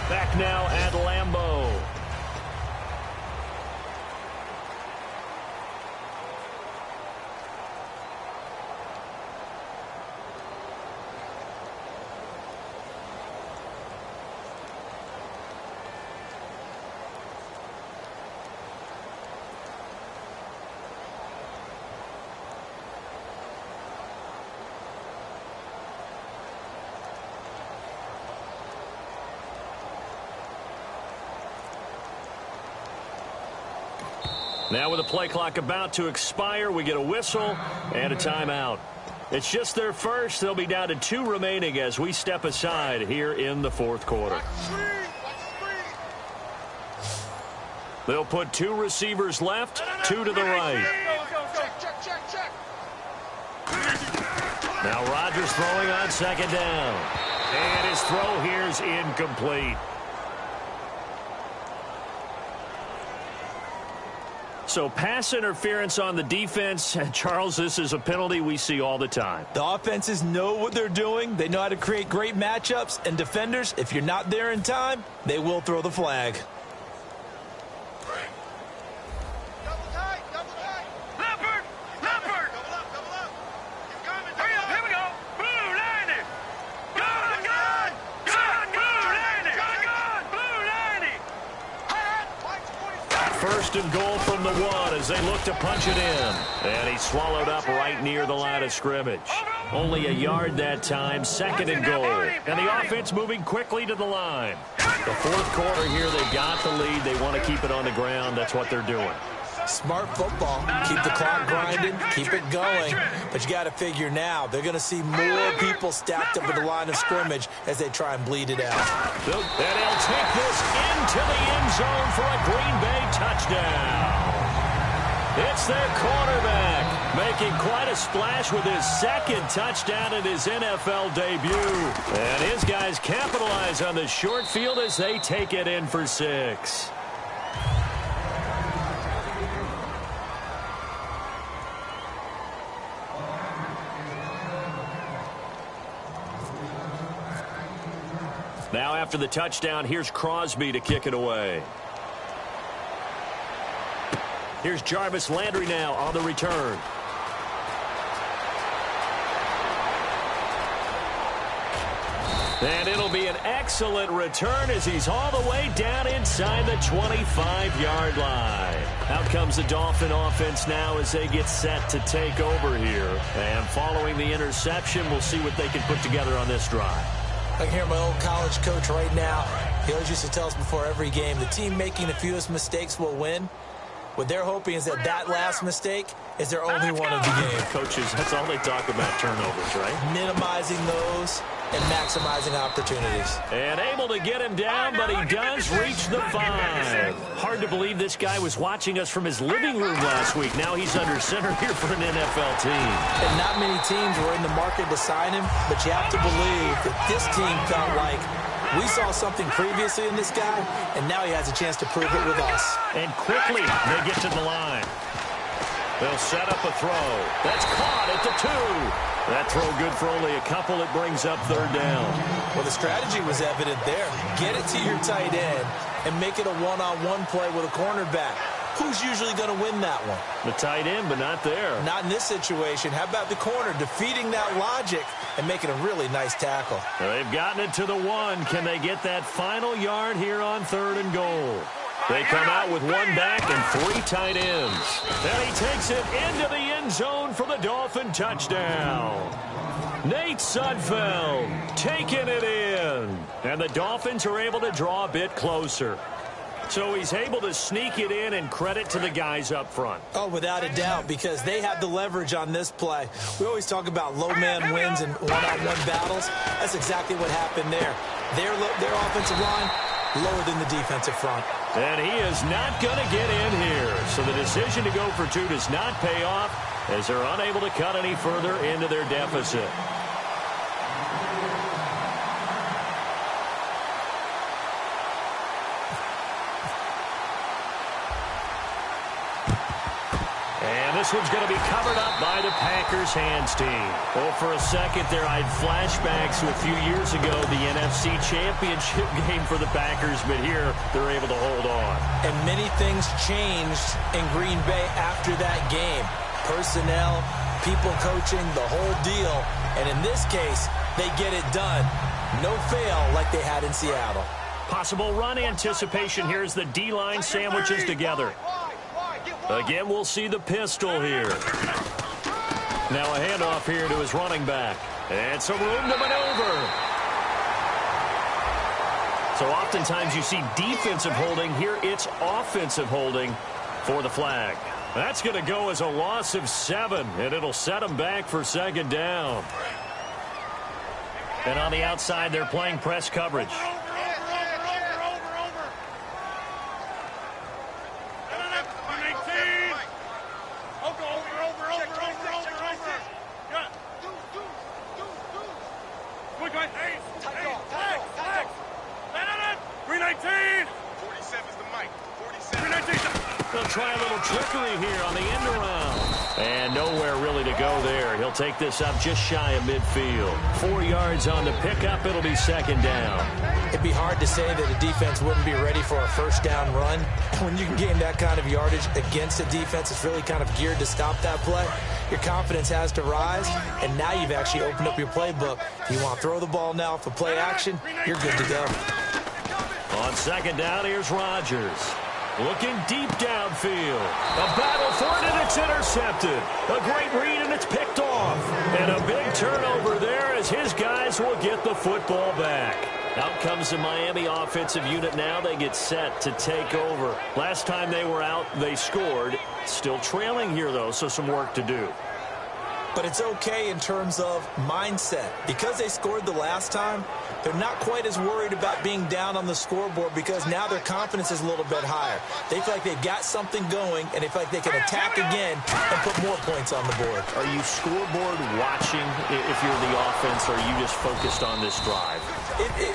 Back now at Lambeau. Now with the play clock about to expire, we get a whistle and a timeout. It's just their first. They'll be down to 2 remaining as we step aside here in the 4th quarter. They'll put 2 receivers left, 2 to the right. Now Rodgers throwing on 2nd down. And his throw here is incomplete. So pass interference on the defense. Charles, this is a penalty we see all the time. The offenses know what they're doing. They know how to create great matchups. And defenders, if you're not there in time, they will throw the flag. First and goal from the 1 as they look to punch it in. And he's swallowed up right near the line of scrimmage. Only a yard that time, 2nd and goal. And the offense moving quickly to the line. The 4th quarter here, they've got the lead. They want to keep it on the ground. That's what they're doing. Smart football. Keep the clock grinding. Keep it going. But you got to figure now, they're going to see more people stacked up at the line of scrimmage as they try and bleed it out. And he'll take this into the end zone for a Green Bay touchdown. It's their quarterback making quite a splash with his 2nd touchdown in his NFL debut. And his guys capitalize on the short field as they take it in for 6. Now after the touchdown, here's Crosby to kick it away. Here's Jarvis Landry now on the return. And it'll be an excellent return as he's all the way down inside the 25-yard line. Out comes the Dolphin offense now as they get set to take over here. And following the interception, we'll see what they can put together on this drive. I can hear my old college coach right now. He always used to tell us before every game, the team making the fewest mistakes will win. What they're hoping is that that last mistake is their only one of the game. Coaches, that's all they talk about, turnovers, right? Minimizing those and maximizing opportunities. And able to get him down, but he does reach the 5. Hard to believe this guy was watching us from his living room last week. Now he's under center here for an NFL team. And not many teams were in the market to sign him, but you have to believe that this team felt like we saw something previously in this guy, and now he has a chance to prove it with us. And quickly they get to the line. They'll set up a throw. That's caught at the 2. That throw good for only a couple. It brings up 3rd down. Well, the strategy was evident there. Get it to your tight end and make it a one-on-one play with a cornerback. Who's usually going to win that one? The tight end, but not there. Not in this situation. How about the corner defeating that logic and making a really nice tackle? They've gotten it to the 1. Can they get that final yard here on 3rd and goal? They come out with 1 back and 3 tight ends. And he takes it into the end zone for the Dolphin touchdown. Nate Sudfeld taking it in. And the Dolphins are able to draw a bit closer. So he's able to sneak it in, and credit to the guys up front. Oh, without a doubt, because they had the leverage on this play. We always talk about low man wins and one-on-one battles. That's exactly what happened there. Their offensive line lower than the defensive front. And he is not going to get in here. So the decision to go for 2 does not pay off as they're unable to cut any further into their deficit. This one's going to be covered up by the Packers hands team. Oh, for a second there, I had flashbacks to a few years ago, the NFC Championship game for the Packers, but here they're able to hold on. And many things changed in Green Bay after that game. Personnel, people coaching, the whole deal. And in this case, they get it done. No fail like they had in Seattle. Possible run anticipation here as the D-line sandwiches together. Again, we'll see the pistol here. Now a handoff here to his running back. And some room to maneuver. So oftentimes you see defensive holding. Here it's offensive holding for the flag. That's going to go as a loss of 7, and it'll set them back for 2nd down. And on the outside, they're playing press coverage. They'll try a little trickery here on the end around. And nowhere really to go there. He'll take this up just shy of midfield. 4 yards on the pickup. It'll be 2nd down. It'd be hard to say that a defense wouldn't be ready for a 1st down run. When you can gain that kind of yardage against a defense that's really kind of geared to stop that play, your confidence has to rise, and now you've actually opened up your playbook. If you want to throw the ball now for play action, you're good to go. On 2nd down, here's Rodgers. Looking deep downfield. A battle for it, and it's intercepted. A great read, and it's picked off. And a big turnover there as his guys will get the football back. Out comes the Miami offensive unit now. They get set to take over. Last time they were out, they scored. Still trailing here, though, so some work to do. But it's okay in terms of mindset. Because they scored the last time, they're not quite as worried about being down on the scoreboard because now their confidence is a little bit higher. They feel like they've got something going, and they feel like they can attack again and put more points on the board. Are you scoreboard watching if you're the offense, or are you just focused on this drive?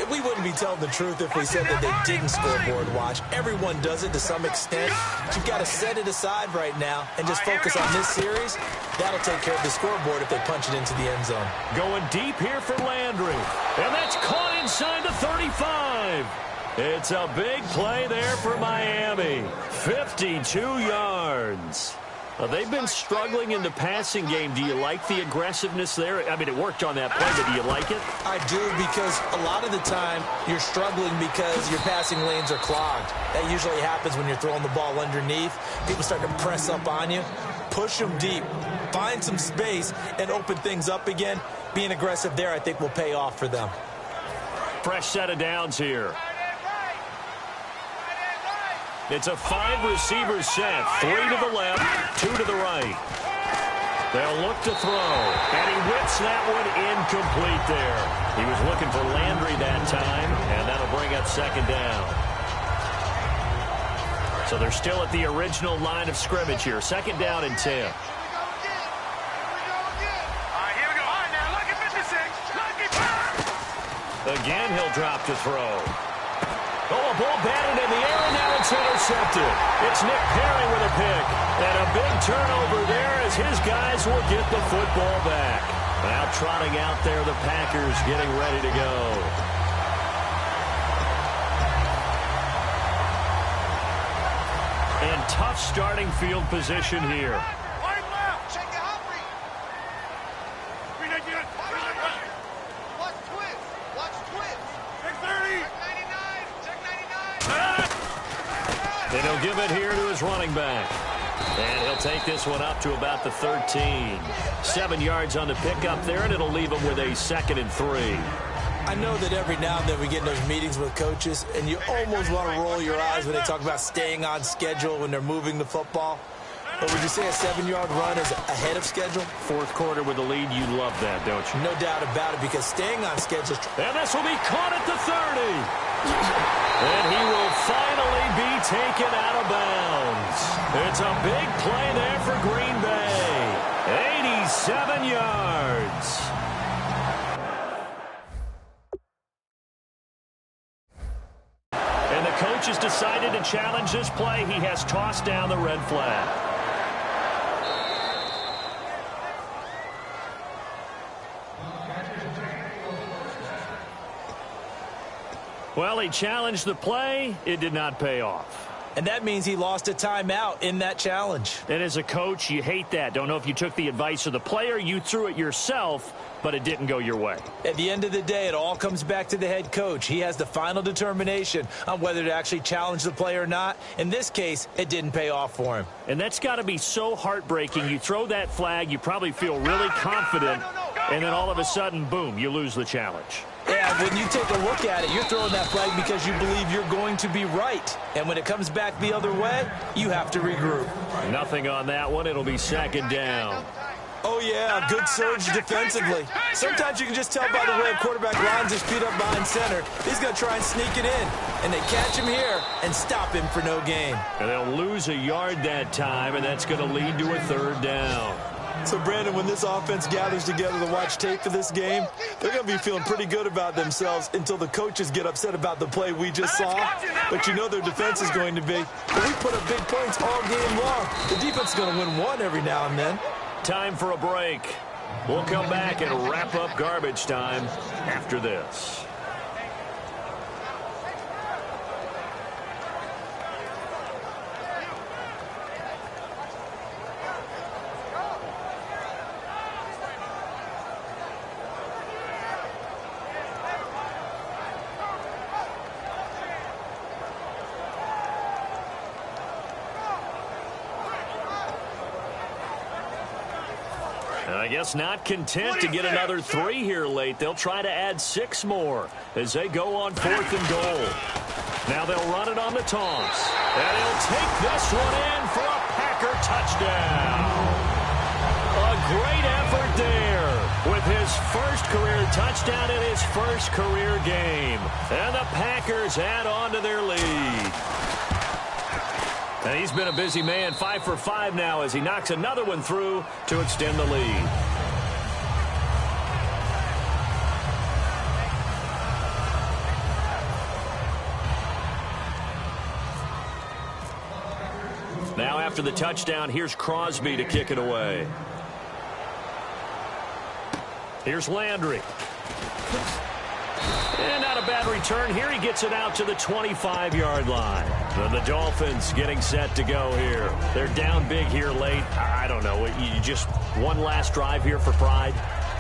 We wouldn't be telling the truth if we said that they didn't scoreboard watch. Everyone does it to some extent. But you've got to set it aside right now and just focus on this series. That'll take care of the scoreboard if they punch it into the end zone. Going deep here for Landry. And that's caught inside the 35. It's a big play there for Miami. 52 yards. They've been struggling in the passing game. Do you like the aggressiveness there? I mean, it worked on that play, but do you like it? I do, because a lot of the time you're struggling because your passing lanes are clogged. That usually happens when you're throwing the ball underneath. People start to press up on you. Push them deep. Find some space and open things up again. Being aggressive there, I think, will pay off for them. Fresh set of downs here. It's a 5-receiver set. 3 to the left, 2 to the right. They'll look to throw, and he whips that one incomplete there. He was looking for Landry that time, and that'll bring up second down. So they're still at the original line of scrimmage here. Second down and 10. Here we go again. All right, now, lucky 56. Lucky Again, he'll drop to throw. Oh, a ball batted in the air, and now it's intercepted. It's Nick Perry with a pick. And a big turnover there as his guys will get the football back. Now trotting out there, the Packers getting ready to go. And tough starting field position here. Wide left. Check it out, Reed. Reed again. Watch twins. Watch twins. Check 30. Check 99. And he'll give it here to his running back. And he'll take this one up to about the 13. 7 yards on the pickup there, and it'll leave him with a 2nd and 3. I know that every now and then we get in those meetings with coaches, and you almost want to roll your eyes when they talk about staying on schedule when they're moving the football. But would you say a 7-yard run is ahead of schedule? Fourth quarter with the lead, you love that, don't you? No doubt about it, because staying on schedule... And this will be caught at the 30. And he will finally be taken out of bounds. It's a big play there for Green Bay. 87 yards. And the coach has decided to challenge this play. He has tossed down the red flag. Well, he challenged the play. It did not pay off. And that means he lost a timeout in that challenge. And as a coach, you hate that. Don't know if you took the advice of the player, you threw it yourself, but it didn't go your way. At the end of the day, it all comes back to the head coach. He has the final determination on whether to actually challenge the play or not. In this case, it didn't pay off for him. And that's got to be so heartbreaking. You throw that flag, you probably feel really confident, and then all of a sudden, boom, you lose the challenge. Yeah, when you take a look at it, you're throwing that flag because you believe you're going to be right. And when it comes back the other way, you have to regroup. Nothing on that one. It'll be second down. Oh, yeah, good surge defensively. Sometimes you can just tell by the way a quarterback lines his feet up behind center. He's going to try and sneak it in. And they catch him here and stop him for no gain. And they'll lose a yard that time, and that's going to lead to a third down. So, Brandon, when this offense gathers together to watch tape for this game, they're going to be feeling pretty good about themselves until the coaches get upset about the play we just saw. But you know their defense is going to be. But we put up big points all game long. The defense is going to win one every now and then. Time for a break. We'll come back and wrap up garbage time after this. I guess not content to get another 3 here late. They'll try to add 6 more as they go on 4th and goal. Now they'll run it on the toss. And he'll take this one in for a Packer touchdown. A great effort there with his first career touchdown in his first career game. And the Packers add on to their lead. And he's been a busy man, 5 for 5 now as he knocks another one through to extend the lead. Now after the touchdown, here's Crosby to kick it away. Here's Landry. And not a bad return here. He gets it out to the 25-yard line. So the Dolphins getting set to go here. They're down big here late. I don't know. You just one last drive here for pride?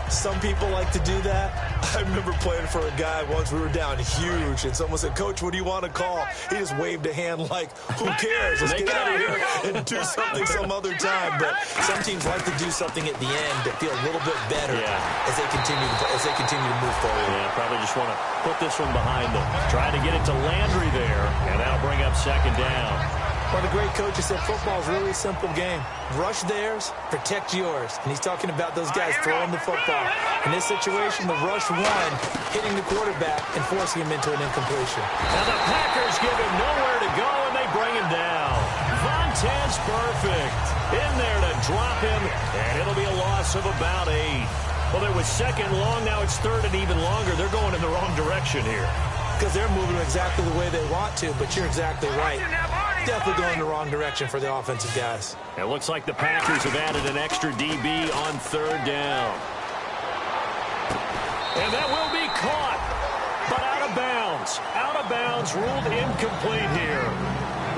Some people like to do that. I remember playing for a guy once. We were down huge, and someone said, "Coach, what do you want to call?" He just waved a hand like, "Who cares? Let's get out of here and do something some other time." But some teams like to do something at the end to feel a little bit better as they continue to move forward. Yeah, probably just want to put this one behind them. Trying to get it to Landry there, and that'll bring up second down. One of the great coaches said football is really a simple game. Rush theirs, protect yours. And he's talking about those guys throwing the football. In this situation, the rush one, hitting the quarterback and forcing him into an incompletion. And the Packers give him nowhere to go, and they bring him down. Vontaze Perfect in there to drop him, and it'll be a loss of about 8. Well, it was second long. Now it's third and even longer. They're going in the wrong direction here. Because they're moving exactly the way they want to, but you're exactly right. Definitely going in the wrong direction for the offensive guys. It looks like the Packers have added an extra DB on third down. And that will be caught, but out of bounds. Out of bounds, ruled incomplete here.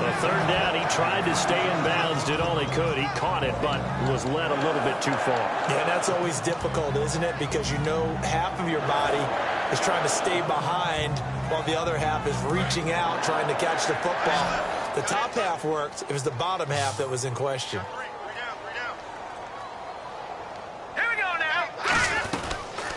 The third down, he tried to stay in bounds, did all he could. He caught it, but was led a little bit too far. Yeah, that's always difficult, isn't it? Because you know half of your body is trying to stay behind while the other half is reaching out, trying to catch the football. The top half worked. It was the bottom half that was in question. Here we go now.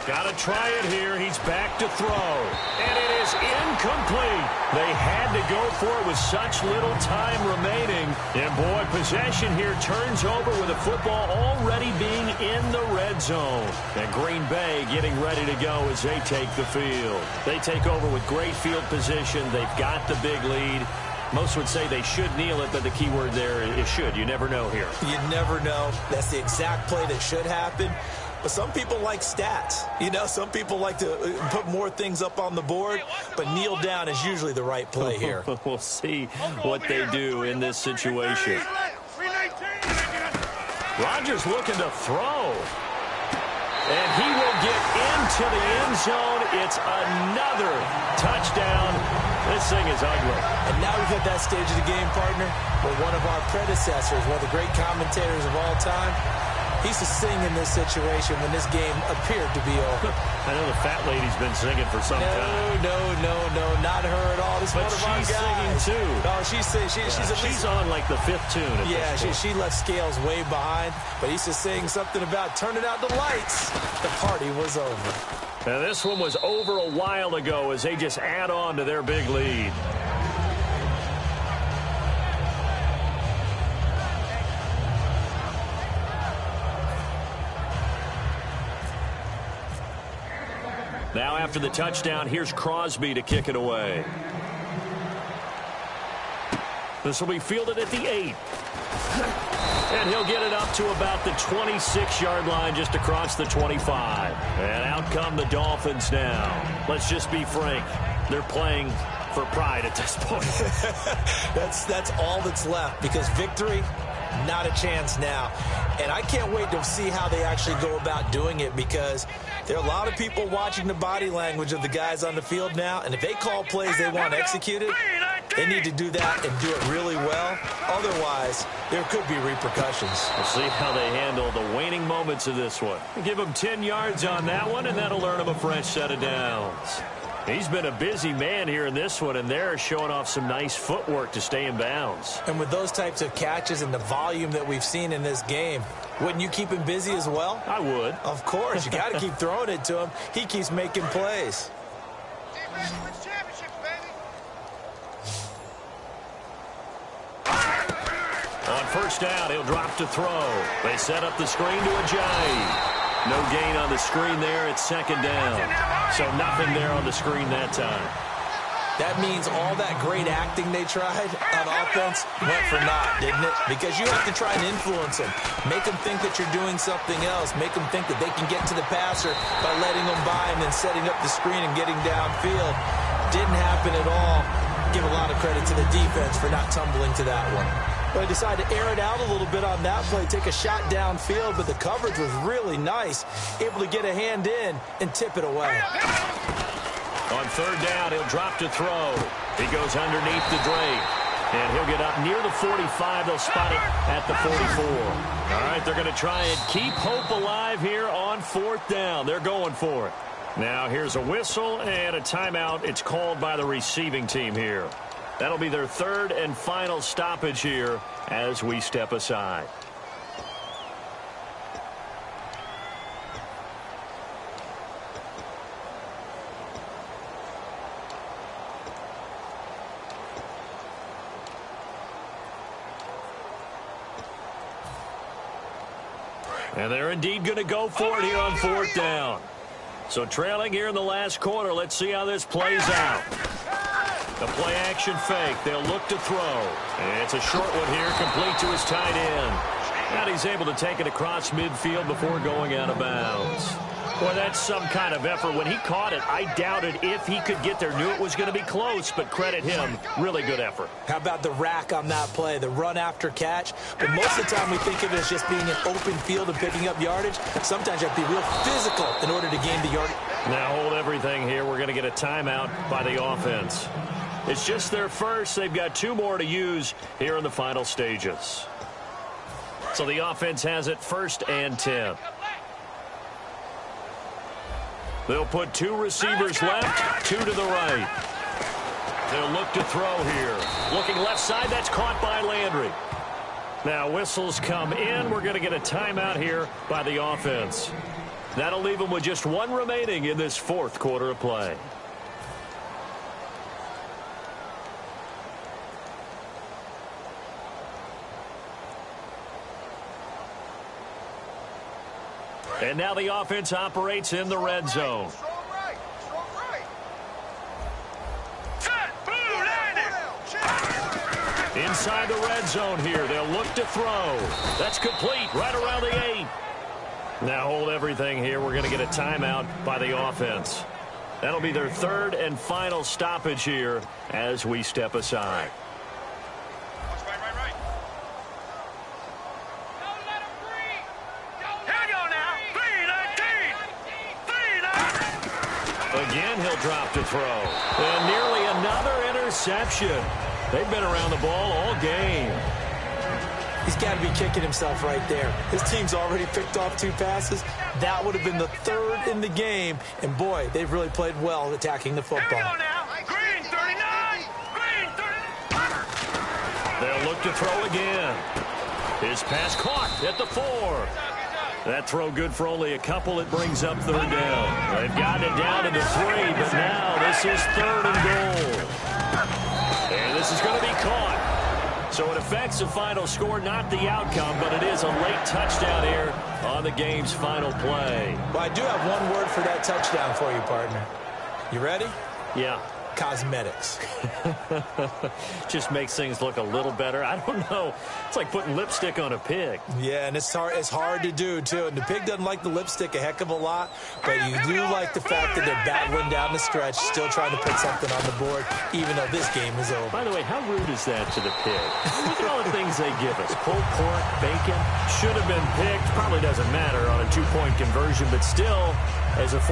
Got to try it here. He's back to throw. And it is incomplete. They had to go for it with such little time remaining. And, boy, possession here turns over with the football already being in the red zone. And Green Bay getting ready to go as they take the field. They take over with great field position. They've got the big lead. Most would say they should kneel it, but the key word there is should. You never know here. You never know. That's the exact play that should happen. But some people like stats. You know, some people like to put more things up on the board, but kneel down is usually the right play here. We'll see what they do in this situation. Rodgers looking to throw. And he will get into the end zone. It's another touchdown. This thing is ugly. And now we've hit that stage of the game, partner, where one of our predecessors, one of the great commentators of all time, he used to sing in this situation when this game appeared to be over. I know the fat lady's been singing for some time. No, not her at all. This is one of our guys. She's singing too. No, she's on like the 5th tune. Yeah, she left scales way behind, but he used to sing something about turning out the lights. The party was over. Now this one was over a while ago as they just add on to their big lead. Now after the touchdown, here's Crosby to kick it away. This will be fielded at the 8. And he'll get it up to about the 26-yard line, just across the 25. And out come the Dolphins now. Let's just be frank. They're playing for pride at this point. That's all that's left, because victory, not a chance now. And I can't wait to see how they actually go about doing it, because there are a lot of people watching the body language of the guys on the field now, and if they call plays they want executed, they need to do that and do it really well. Otherwise, there could be repercussions. We'll see how they handle the waning moments of this one. Give them 10 yards on that one, and that'll earn them a fresh set of downs. He's been a busy man here in this one, and they're showing off some nice footwork to stay in bounds. And with those types of catches and the volume that we've seen in this game, wouldn't you keep him busy as well? I would. Of course. You got to keep throwing it to him. He keeps making plays. Defense wins championships, baby. On first down, he'll drop to throw. They set up the screen to Ajayi. No gain on the screen there. It's second down. So nothing there on the screen that time. That means all that great acting they tried on offense went for naught, didn't it? Because you have to try and influence them. Make them think that you're doing something else. Make them think that they can get to the passer by letting them by and then setting up the screen and getting downfield. Didn't happen at all. Give a lot of credit to the defense for not tumbling to that one. But I decided to air it out a little bit on that play, take a shot downfield, but the coverage was really nice. Able to get a hand in and tip it away. On third down, he'll drop to throw. He goes underneath the Drake. And he'll get up near the 45. They'll spot it at the 44. All right, they're going to try and keep hope alive here on fourth down. They're going for it. Now here's a whistle and a timeout. It's called by the receiving team here. That'll be their third and final stoppage here as we step aside. And they're indeed going to go for it here on 4th down. So trailing here in the last quarter. Let's see how this plays out. The play action fake. They'll look to throw. And it's a short one here, complete to his tight end. And he's able to take it across midfield before going out of bounds. Boy, that's some kind of effort. When he caught it, I doubted if he could get there. Knew it was going to be close, but credit him. Really good effort. How about the rack on that play, the run after catch? But most of the time we think of it as just being an open field and picking up yardage. Sometimes you have to be real physical in order to gain the yardage. Now hold everything here. We're going to get a timeout by the offense. It's just their first. They've got 2 more to use here in the final stages. So the offense has it 1st and 10. They'll put 2 receivers left, 2 to the right. They'll look to throw here. Looking left side, that's caught by Landry. Now whistles come in. We're going to get a timeout here by the offense. That'll leave them with just 1 remaining in this 4th quarter of play. And now the offense operates in the red zone. Inside the red zone here. They'll look to throw. That's complete right around the 8. Now hold everything here. We're going to get a timeout by the offense. That'll be their 3rd and final stoppage here as we step aside. Again, he'll drop to throw. And nearly another interception. They've been around the ball all game. He's got to be kicking himself right there. His team's already picked off 2 passes. That would have been the 3rd in the game. And, boy, they've really played well attacking the football. Here we go now. Green 39. Green 39. They'll look to throw again. His pass caught at the 4. That throw good for only a couple. It brings up 3rd down. They've gotten it down to the 3, but now this is 3rd and goal. And this is going to be caught. So it affects the final score, not the outcome, but it is a late touchdown here on the game's final play. Well, I do have one word for that touchdown for you, partner. You ready? Yeah. Cosmetics. Just makes things look a little better. I don't know. It's like putting lipstick on a pig. Yeah, and it's hard to do, too. And the pig doesn't like the lipstick a heck of a lot, but you do like the fact that they're battling down the stretch, still trying to put something on the board, even though this game is over. By the way, how rude is that to the pig? Look at all the things they give us. Pulled pork, bacon. Should have been picked. Probably doesn't matter on a 2-point conversion, but still, as a